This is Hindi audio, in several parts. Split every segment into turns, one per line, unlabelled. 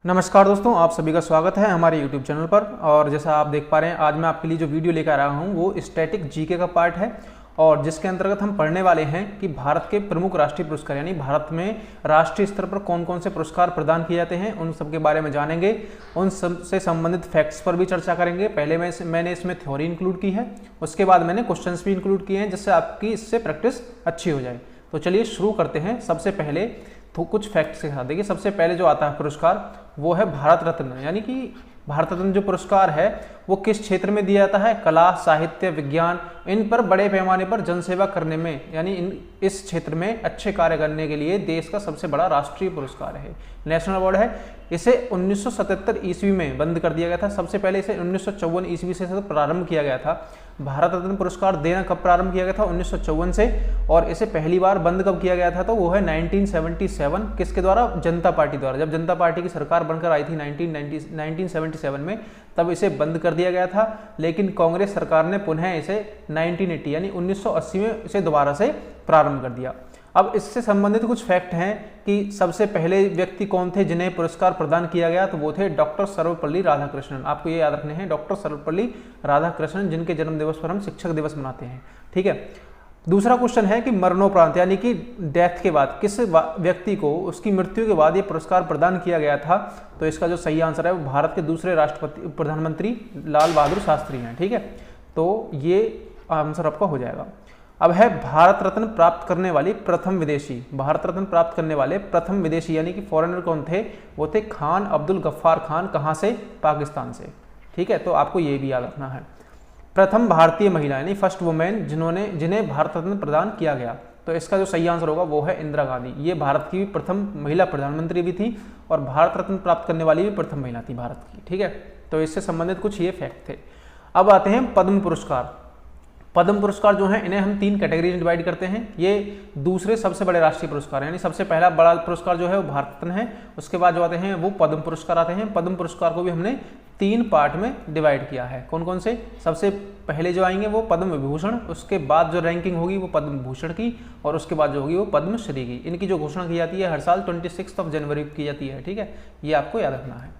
नमस्कार दोस्तों, आप सभी का स्वागत है हमारे YouTube चैनल पर। और जैसा आप देख पा रहे हैं, आज मैं आपके लिए जो वीडियो लेकर आ रहा हूं वो स्टैटिक जीके का पार्ट है और जिसके अंतर्गत हम पढ़ने वाले हैं कि भारत के प्रमुख राष्ट्रीय पुरस्कार यानी भारत में राष्ट्रीय स्तर पर कौन कौन से पुरस्कार प्रदान किए जाते हैं, उन सब के बारे में जानेंगे। उन सब से संबंधित फैक्ट्स पर भी चर्चा करेंगे। पहले मैंने इसमें थ्योरी इंक्लूड की है, उसके बाद मैंने क्वेश्चंस भी इंक्लूड किए हैं जिससे आपकी इससे प्रैक्टिस अच्छी हो जाए। तो चलिए शुरू करते हैं। सबसे पहले तो कुछ फैक्ट्स के साथ। देखिए, सबसे पहले जो आता है पुरस्कार वो है भारत रत्न, यानी कि भारत रत्न जो पुरस्कार है वो किस क्षेत्र में दिया जाता है? कला, साहित्य, विज्ञान, इन पर बड़े पैमाने पर जनसेवा करने में, यानी इस क्षेत्र में अच्छे कार्य करने के लिए देश का सबसे बड़ा राष्ट्रीय पुरस्कार है, नेशनल अवार्ड है। इसे 1977 ईस्वी में बंद कर दिया गया था। सबसे पहले इसे 1954 ईस्वी से प्रारंभ किया गया था। भारत रत्न पुरस्कार देना कब प्रारंभ किया गया था? 1954 से। और इसे पहली बार बंद कब किया गया था? तो वो है 1977। किसके द्वारा? जनता पार्टी द्वारा। जब जनता पार्टी की सरकार बनकर आई थी 1977 में, तब इसे बंद कर दिया गया था। लेकिन कांग्रेस सरकार ने पुनः इसे 1980 यानी 1980 में इसे दोबारा से प्रारंभ कर दिया। अब इससे संबंधित कुछ फैक्ट हैं कि सबसे पहले व्यक्ति कौन थे जिन्हें पुरस्कार प्रदान किया गया, तो वो थे डॉक्टर सर्वपल्ली राधाकृष्णन। आपको ये याद रखने हैं, डॉक्टर सर्वपल्ली राधाकृष्णन, जिनके जन्म दिवस पर हम शिक्षक दिवस मनाते हैं। ठीक है। दूसरा क्वेश्चन है कि मरणोपरांत यानी कि डेथ के बाद किस व्यक्ति को उसकी मृत्यु के बाद ये पुरस्कार प्रदान किया गया था? तो इसका जो सही आंसर है वो भारत के दूसरे प्रधानमंत्री लाल बहादुर शास्त्री हैं। ठीक है, तो ये आंसर आपका हो जाएगा। अब है भारत रत्न प्राप्त करने वाली प्रथम विदेशी। भारत रत्न प्राप्त करने वाले प्रथम विदेशी यानी कि फॉरेनर कौन थे? वो थे खान अब्दुल गफ्फार खान। कहाँ से? पाकिस्तान से। ठीक है, तो आपको ये भी याद रखना है। प्रथम भारतीय महिला यानी फर्स्ट वुमेन जिन्हें भारत रत्न प्रदान किया गया, तो इसका जो सही आंसर होगा वो है इंदिरा गांधी। ये भारत की प्रथम महिला प्रधानमंत्री भी थी और भारत रत्न प्राप्त करने वाली भी प्रथम महिला थी भारत की। ठीक है, तो इससे संबंधित कुछ ये फैक्ट थे। अब आते हैं पद्म पुरस्कार। पद्म पुरस्कार जो है इन्हें हम 3 कैटेगरी में डिवाइड करते हैं। ये दूसरे सबसे बड़े राष्ट्रीय पुरस्कार यानी सबसे पहला बड़ा पुरस्कार जो है वो भारत रत्न है। उसके बाद जो आते हैं वो पद्म पुरस्कार आते हैं। पद्म पुरस्कार को भी हमने 3 पार्ट में डिवाइड किया है। कौन कौन से? सबसे पहले जो आएंगे वो पद्म विभूषण, उसके बाद जो रैंकिंग होगी वो पद्म भूषण की, और उसके बाद जो होगी वो पद्म श्री की। इनकी जो घोषणा की जाती है हर साल 26 जनवरी की जाती है। ठीक है, ये आपको याद रखना है।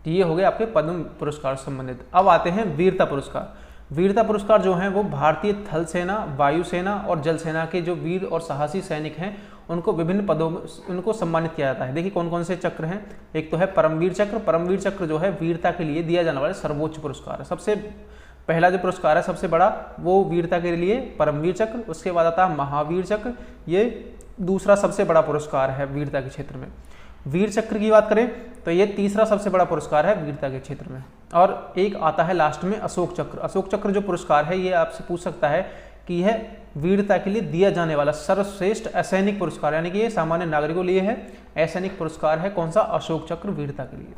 ये हो गए आपके पद्म पुरस्कार संबंधित। अब आते हैं वीरता पुरस्कार। वीरता पुरस्कार जो हैं वो भारतीय थल सेना, वायुसेना और जल सेना के जो वीर और साहसी सैनिक हैं उनको विभिन्न पदों में उनको सम्मानित किया जाता है। देखिए कौन कौन से चक्र हैं। एक तो है परमवीर चक्र। परमवीर चक्र जो है वीरता के लिए दिया जाने वाला सर्वोच्च पुरस्कार है। सबसे पहला जो पुरस्कार है सबसे बड़ा वो वीरता के लिए परमवीर चक्र। उसके बाद आता है महावीर चक्र, ये दूसरा सबसे बड़ा पुरस्कार है वीरता के क्षेत्र में। वीर चक्र की बात करें तो ये तीसरा सबसे बड़ा पुरस्कार है वीरता के क्षेत्र में। और एक आता है लास्ट में अशोक चक्र। अशोक चक्र जो पुरस्कार है ये आपसे पूछ सकता है कि यह वीरता के लिए दिया जाने वाला सर्वश्रेष्ठ असैनिक पुरस्कार, यानी कि ये सामान्य नागरिकों के लिए है, असैनिक पुरस्कार है। कौन सा? अशोक चक्र, वीरता के लिए।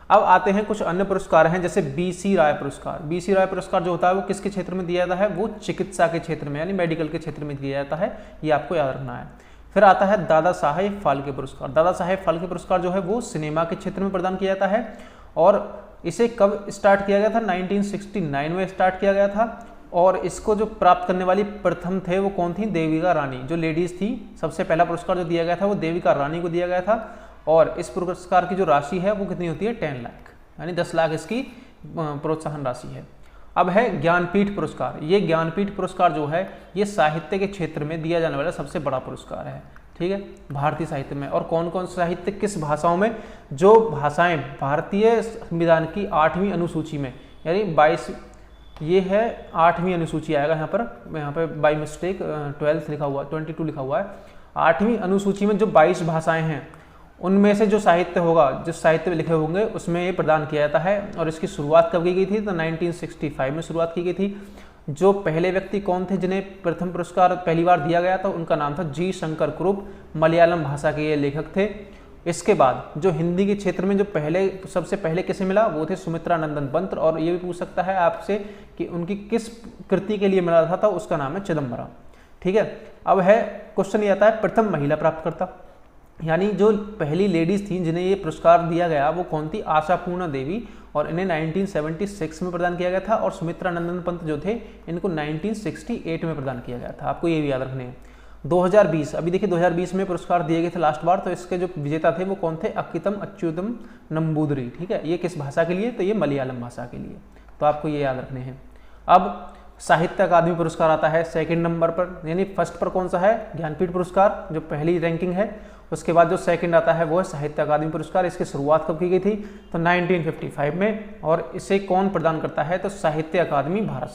अब आते हैं कुछ अन्य पुरस्कार हैं जैसे BC राय पुरस्कार। BC राय पुरस्कार जो होता है वो किसके क्षेत्र में दिया जाता है? वो चिकित्सा के क्षेत्र में यानी मेडिकल के क्षेत्र में दिया जाता है। ये आपको याद रखना है। फिर आता है दादा साहेब फाल्के पुरस्कार। दादा साहेब फाल्के पुरस्कार जो है वो सिनेमा के क्षेत्र में प्रदान किया जाता है। और इसे कब स्टार्ट किया गया था? 1969 में स्टार्ट किया गया था। और इसको जो प्राप्त करने वाली प्रथम थे वो कौन थी? देविका रानी। जो लेडीज थी, सबसे पहला पुरस्कार जो दिया गया था वो देविका रानी को दिया गया था। और इस पुरस्कार की जो राशि है वो कितनी होती है? 10 लाख, यानी 10 लाख इसकी प्रोत्साहन राशि है। अब है ज्ञानपीठ पुरस्कार। ये ज्ञानपीठ पुरस्कार जो है ये साहित्य के क्षेत्र में दिया जाने वाला सबसे बड़ा पुरस्कार है। ठीक है, भारतीय साहित्य में। और कौन कौन साहित्य किस भाषाओं में? जो भाषाएं भारतीय संविधान की 8वीं अनुसूची में, यानी 22, ये है 8वीं अनुसूची आएगा यहाँ पे बाई मिस्टेक 12 लिखा हुआ, 22 लिखा हुआ है। 8वीं अनुसूची में जो 22 भाषाएं हैं उनमें से जो साहित्य होगा, जिस साहित्य में लिखे होंगे उसमें ये प्रदान किया जाता है। और इसकी शुरुआत कब की गई थी? तो 1965 में शुरुआत की गई थी। जो पहले व्यक्ति कौन थे जिन्हें प्रथम पुरस्कार पहली बार दिया गया था? उनका नाम था जी शंकर कुरुप। मलयालम भाषा के ये लेखक थे। इसके बाद जो हिंदी के क्षेत्र में जो सबसे पहले किसे मिला वो थे सुमित्रा नंदन पंत। और ये भी पूछ सकता है आपसे कि उनकी किस कृति के लिए मिला था, तो उसका नाम है चिदम्बरम। ठीक है, अब है क्वेश्चन ये आता है प्रथम महिला प्राप्तकर्ता, यानी जो पहली लेडीज थी जिन्हें ये पुरस्कार दिया गया वो कौन थी? आशापूर्णा देवी। और इन्हें 1976 में प्रदान किया गया था। और सुमित्रा नंदन पंत जो थे इनको 1968 में प्रदान किया गया था। आपको ये भी याद रखने हैं। 2020, अभी देखिए 2020 में पुरस्कार दिए गए थे लास्ट बार, तो इसके जो विजेता थे वो कौन थे? अक्कितम अच्युतम नंबूदरी। ठीक है, ये किस भाषा के लिए? तो ये मलयालम भाषा के लिए, तो आपको ये याद रखने हैं। अब साहित्य अकादमी पुरस्कार आता है सेकंड नंबर पर, यानी फर्स्ट पर कौन सा है? ज्ञानपीठ पुरस्कार, जो पहली रैंकिंग है। उसके बाद जो सेकंड आता है वो है साहित्य अकादमी पुरस्कार। इसकी शुरुआत कब की गई थी? तो 1955 में, और इसे कौन प्रदान करता है? तो साहित्य अकादमी भारत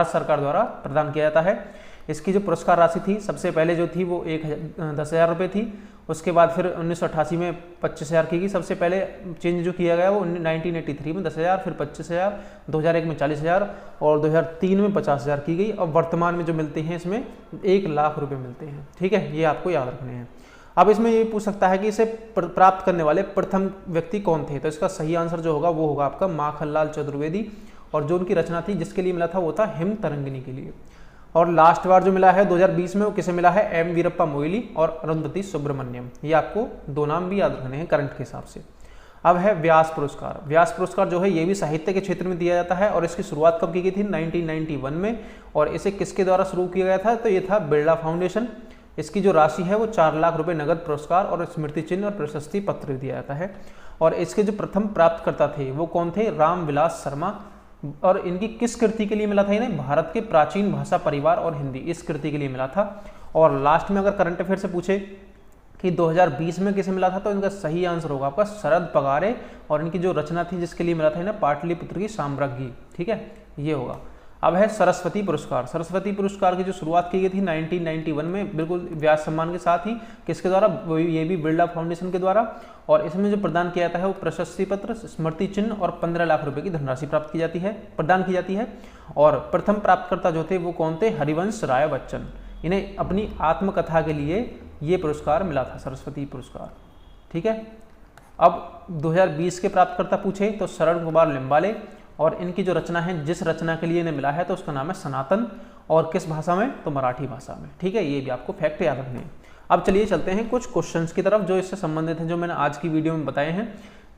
सरकार द्वारा प्रदान किया जाता है। इसकी जो पुरस्कार राशि थी सबसे पहले जो थी वो 10,000 रुपये थी। उसके बाद फिर 1988 में 25,000 की गई। सबसे पहले चेंज जो किया गया वो 1983 में 10,000, फिर 25,000, 2001 में 40,000 और 2003 में 50,000 की गई। और वर्तमान में जो मिलते हैं इसमें 1 लाख रुपए मिलते हैं। ठीक है, ये आपको याद रखने हैं। अब इसमें ये पूछ सकता है कि इसे प्राप्त करने वाले प्रथम व्यक्ति कौन थे? तो इसका सही आंसर जो होगा वो होगा आपका माखनलाल चतुर्वेदी, और जो उनकी रचना थी जिसके लिए मिला था वो था हिम तरंगिनी के लिए। और लास्ट बार जो मिला है 2020 में वो किसे मिला है? एम वीरप्पा मोइली और अरुंधति सुब्रमण्यम। ये आपको दो नाम भी याद रखने हैं करंट के हिसाब से। अब है व्यास पुरस्कार। व्यास पुरस्कार जो है ये भी साहित्य के क्षेत्र में दिया जाता है, और इसकी शुरुआत कब की गई थी? 1991 में। और इसे किसके द्वारा शुरू किया गया था? तो ये था बिरला फाउंडेशन। इसकी जो राशि है वो 4 लाख रुपए नगद पुरस्कार और स्मृति चिन्ह और प्रशस्ति पत्र दिया जाता है। और इसके जो प्रथम प्राप्तकर्ता थे वो कौन थे? रामविलास शर्मा। और इनकी किस कृति के लिए मिला था? इन्हें भारत के प्राचीन भाषा परिवार और हिंदी, इस कृति के लिए मिला था। और लास्ट में अगर करंट अफेयर से पूछे कि 2020 में किसे मिला था, तो इनका सही आंसर होगा आपका शरद पगारे। और इनकी जो रचना थी जिसके लिए मिला था इन्हें पाटलिपुत्र की साम्राज्ञी। ठीक है, ये होगा। अब है सरस्वती पुरस्कार। सरस्वती पुरस्कार की जो शुरुआत की गई थी 1991 में, बिल्कुल व्यास सम्मान के साथ ही। किसके द्वारा? ये भी बिरला फाउंडेशन के द्वारा। और इसमें जो प्रदान किया जाता है वो प्रशस्ति पत्र, स्मृति चिन्ह और 15 लाख रुपए की धनराशि प्रदान की जाती है। और प्रथम प्राप्तकर्ता जो थे वो कौन थे? हरिवंश राय बच्चन। इन्हें अपनी आत्मकथा के लिए ये पुरस्कार मिला था, सरस्वती पुरस्कार। ठीक है, अब 2020 के प्राप्तकर्ता पूछे तो शरण कुमार लिम्बाले। और इनकी जो रचना है, जिस रचना के लिए इन्हें मिला है, तो उसका नाम है सनातन। और किस भाषा में? तो मराठी भाषा में। ठीक है, ये भी आपको फैक्ट याद रखने हैं। अब चलिए चलते हैं कुछ क्वेश्चंस की तरफ जो इससे संबंधित हैं, जो मैंने आज की वीडियो में बताए हैं।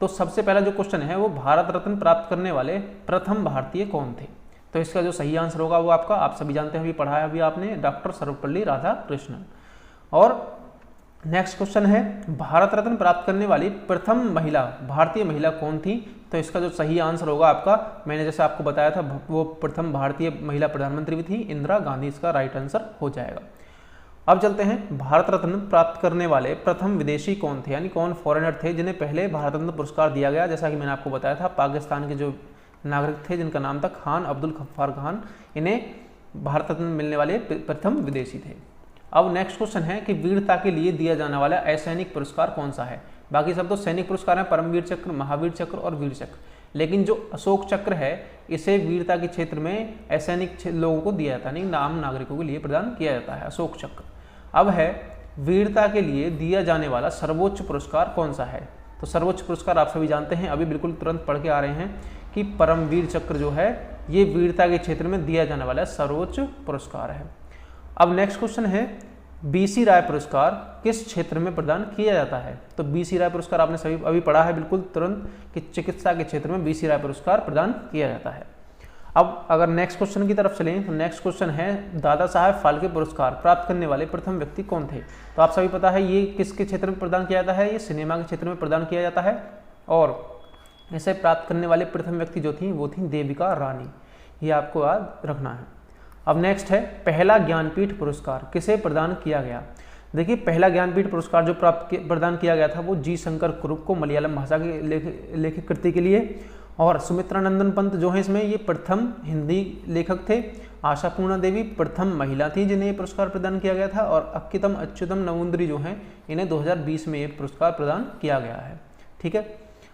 तो सबसे पहला जो क्वेश्चन है वो भारत रत्न प्राप्त करने वाले प्रथम भारतीय कौन थे? तो इसका जो सही आंसर होगा वो आपका, आप सभी जानते हैं, अभी पढ़ाया अभी आपने, डॉक्टर सर्वपल्ली राधाकृष्णन। और नेक्स्ट क्वेश्चन है भारत रत्न प्राप्त करने वाली प्रथम महिला, भारतीय महिला कौन थी? तो इसका जो सही आंसर होगा आपका, मैंने जैसे आपको बताया था, वो प्रथम भारतीय महिला प्रधानमंत्री भी थी, इंदिरा गांधी। इसका राइट आंसर हो जाएगा। अब चलते हैं, भारत रत्न प्राप्त करने वाले प्रथम विदेशी कौन थे, यानी कौन फॉरेनर थे जिन्हें पहले भारत रत्न पुरस्कार दिया गया? जैसा कि मैंने आपको बताया था, पाकिस्तान के जो नागरिक थे जिनका नाम था खान अब्दुल गफ्फार खान, इन्हें भारत रत्न मिलने वाले प्रथम विदेशी थे। अब नेक्स्ट क्वेश्चन है कि वीरता के लिए दिया जाने वाला असैनिक पुरस्कार कौन सा है? बाकी सब तो सैनिक पुरस्कार हैं, परमवीर चक्र, महावीर चक्र और वीर चक्र। लेकिन जो अशोक चक्र है इसे वीरता के क्षेत्र में असैनिक लोगों को दिया जाता है, नहीं आम नागरिकों के लिए प्रदान किया जाता है अशोक चक्र। अब है वीरता के लिए दिया जाने वाला सर्वोच्च पुरस्कार कौन सा है? तो सर्वोच्च पुरस्कार आप सभी जानते हैं, अभी बिल्कुल तुरंत पढ़ के आ रहे हैं कि परमवीर चक्र जो है ये वीरता के क्षेत्र में दिया जाने वाला सर्वोच्च पुरस्कार है। अब नेक्स्ट क्वेश्चन है बीसी राय पुरस्कार किस क्षेत्र में प्रदान किया जाता है? तो बीसी राय पुरस्कार आपने सभी अभी पढ़ा है बिल्कुल तुरंत कि चिकित्सा के क्षेत्र में बीसी राय पुरस्कार प्रदान किया जाता है। अब अगर नेक्स्ट क्वेश्चन की तरफ चलें तो नेक्स्ट क्वेश्चन है दादा साहेब फाल्के पुरस्कार प्राप्त करने वाले प्रथम व्यक्ति कौन थे? तो आप सभी पता है ये किसके क्षेत्र में प्रदान किया जाता है? ये सिनेमा के क्षेत्र में प्रदान किया जाता है। और इसे प्राप्त करने वाले प्रथम व्यक्ति जो थी वो थी देविका रानी, ये आपको याद रखना है। अब नेक्स्ट है पहला ज्ञानपीठ पुरस्कार किसे प्रदान किया गया? देखिए पहला ज्ञानपीठ पुरस्कार जो प्रदान किया गया था वो जी शंकर कुरुप को मलयालम भाषा की लेखक कृति के लिए। और सुमित्रा नंदन पंत जो है इसमें ये प्रथम हिंदी लेखक थे। आशा पूर्णा देवी प्रथम महिला थी जिन्हें ये पुरस्कार प्रदान किया गया था। और अक्कितम अच्युतम नवुंदरी जो हैं इन्हें 2020 में ये पुरस्कार प्रदान किया गया है। ठीक है,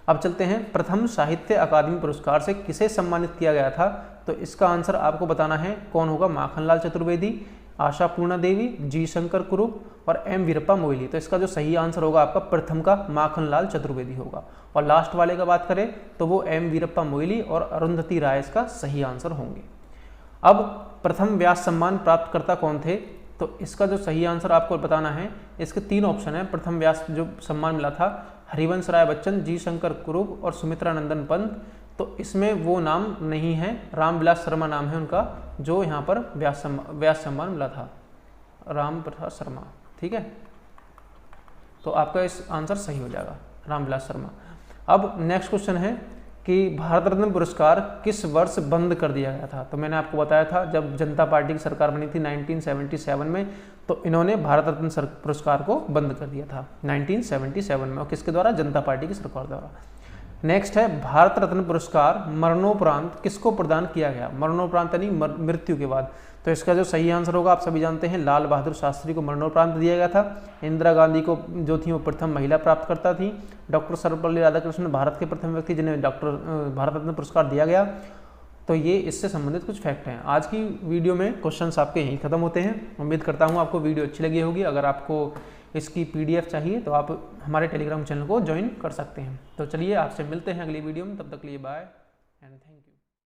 अब चलते हैं प्रथम साहित्य अकादमी पुरस्कार से किसे सम्मानित किया गया था? तो इसका आंसर आपको बताना है कौन होगा। माखनलाल चतुर्वेदी, आशा पूर्णा देवी, जी शंकर कुरुप और एम वीरप्पा मोइली। तो इसका जो सही आंसर होगा आपका प्रथम का माखनलाल चतुर्वेदी होगा। और लास्ट वाले का बात करें तो वो एम वीरप्पा मोइली और अरुंधति राय इसका सही आंसर होंगे। अब प्रथम व्यास सम्मान प्राप्तकर्ता कौन थे? तो इसका जो सही आंसर आपको बताना है, इसके 3 ऑप्शन है। प्रथम व्यास जो सम्मान मिला था हरिवंश राय बच्चन, जी शंकर कुरुप और सुमित्रा नंदन पंत। तो इसमें वो नाम नहीं है, रामविलास शर्मा नाम है उनका जो यहाँ पर व्यास सम्मान मिला था। रामप्रसाद शर्मा। ठीक है, तो आपका इस आंसर सही हो जाएगा, रामविलास शर्मा। अब नेक्स्ट क्वेश्चन है कि भारत रत्न पुरस्कार किस वर्ष बंद कर दिया गया था। तो मैंने आपको बताया था जब जनता पार्टी की सरकार बनी थी 1977 में, तो इन्होंने भारत रत्न पुरस्कार को बंद कर दिया था 1977 में, और किसके द्वारा? जनता पार्टी की सरकार द्वारा। नेक्स्ट है भारत रत्न पुरस्कार मरणोपरांत किसको प्रदान किया गया? मरणोपरांत यानी मृत्यु के बाद। तो इसका जो सही आंसर होगा आप सभी जानते हैं, लाल बहादुर शास्त्री को मरणोपरांत दिया गया था। इंदिरा गांधी को जो थी वो प्रथम महिला प्राप्तकर्ता थी। डॉक्टर सर्वपल्ली राधाकृष्णन भारत के प्रथम व्यक्ति जिन्हें भारत रत्न पुरस्कार दिया गया। तो ये इससे संबंधित कुछ फैक्ट हैं। आज की वीडियो में क्वेश्चंस आपके यहीं खत्म होते हैं। उम्मीद करता हूँ आपको वीडियो अच्छी लगी होगी। अगर आपको इसकी PDF चाहिए तो आप हमारे टेलीग्राम चैनल को ज्वाइन कर सकते हैं। तो चलिए आपसे मिलते हैं अगली वीडियो में, तब तक के लिए बाय एंड थैंक यू।